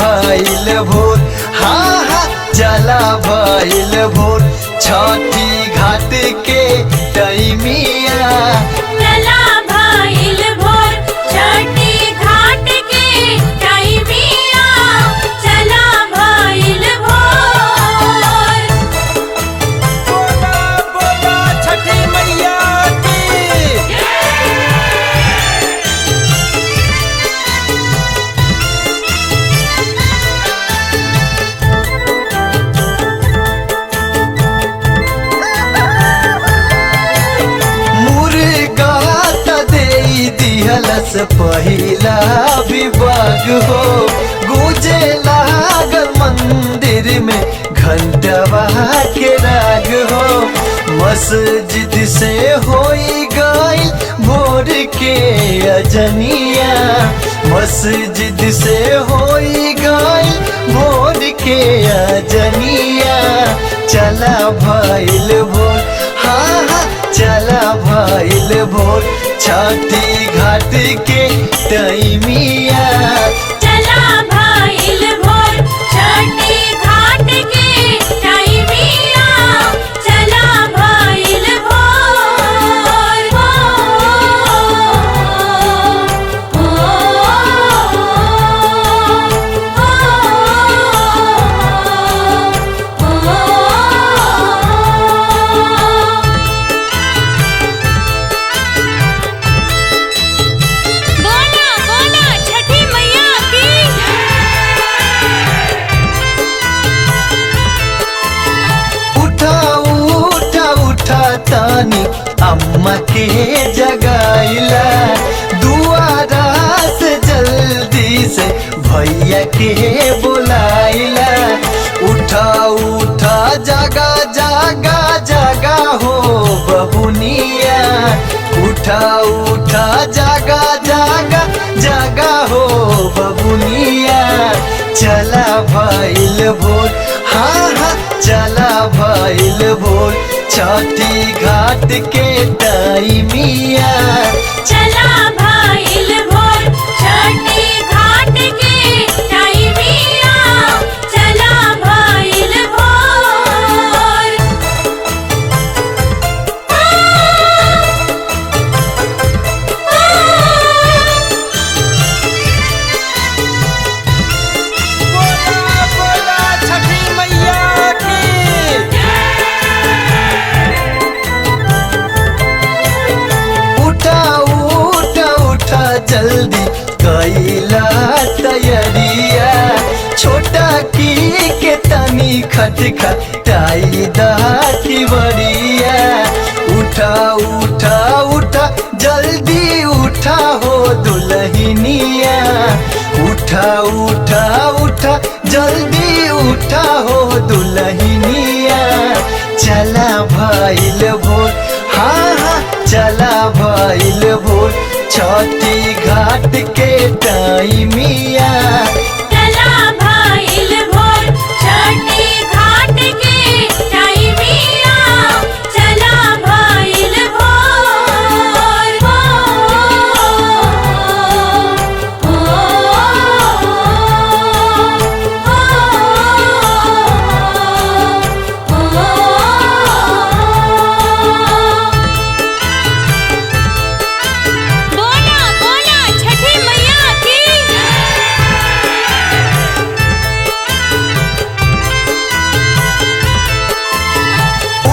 भइल भोर, हाँ हाँ चला भइल भोर, छठी घाट के टाइमिया। चला भइल भोर, छठी घाट के टाइमिया, चला भइल भोर। बोला बोला छठी मैया की। मुर्गा त देई दिहलस पहिला विभाग हो, गूंजे लागल मंदिर में घंटवा के राग हो। मस्जिद से होई गई भोर के अजनिया, मस्जिद से होई गई भोर के अजनिया। चला भइल भोर, हाँ हाँ चला भइल भोर, छठी घाट के टाइमिया। चला भइल भोर, छठी घाट के टाइमिया, चला भइल भोर। बोला बोला छठी मैया की। उठा उठा उठा तानी अम्मा के जगाइला, दुआरा से जल्दी से भैया के बुलाइला। उठा उठा जागा जागा जागा हो बहुनिया, उठा उठा जागा जागा जागा हो बबुनिया। चला भइल भोर, हाँ हाँ चला भइल भोर, छठी घाट के टाइमिया। चला भइल भोर, छठी घाट के टाइमिया, चला भइल भोर। बोला बोला छठी मैया की। उठा उठा उठा जल्दी कैला तैयारिया, छोटा की के तनी खटखटाई दा की बड़िया। उठा उठा उठा जल्दी उठा हो दुल्हनिया, उठा उठा उठा जल्दी उठा हो दुल्हनिया। चला भइल भोर, हाँ हाँ चला भइल भोर, छठी घाट के टाइमिया। चला भइल भोर, छठी घाट के टाइमिया, चला भइल भोर। बोला बोला छठी मैया की।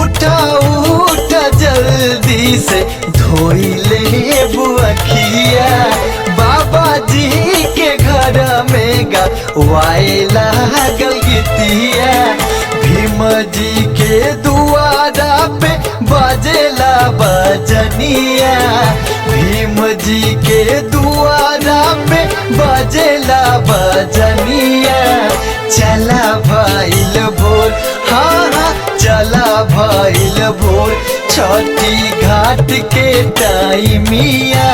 उठा उठा जल्दी से धोई ले बुअखिया, बाबा जी के घर में गवाइला गल गीतिया। भीम जी के दुआरा पे बजेला बजनिया, भीम जी के दुआरा पे बजेला बजनिया। चला भइल भोर, हाँ हाँ चला भइल भोर, छठी घाट के टाइमिया।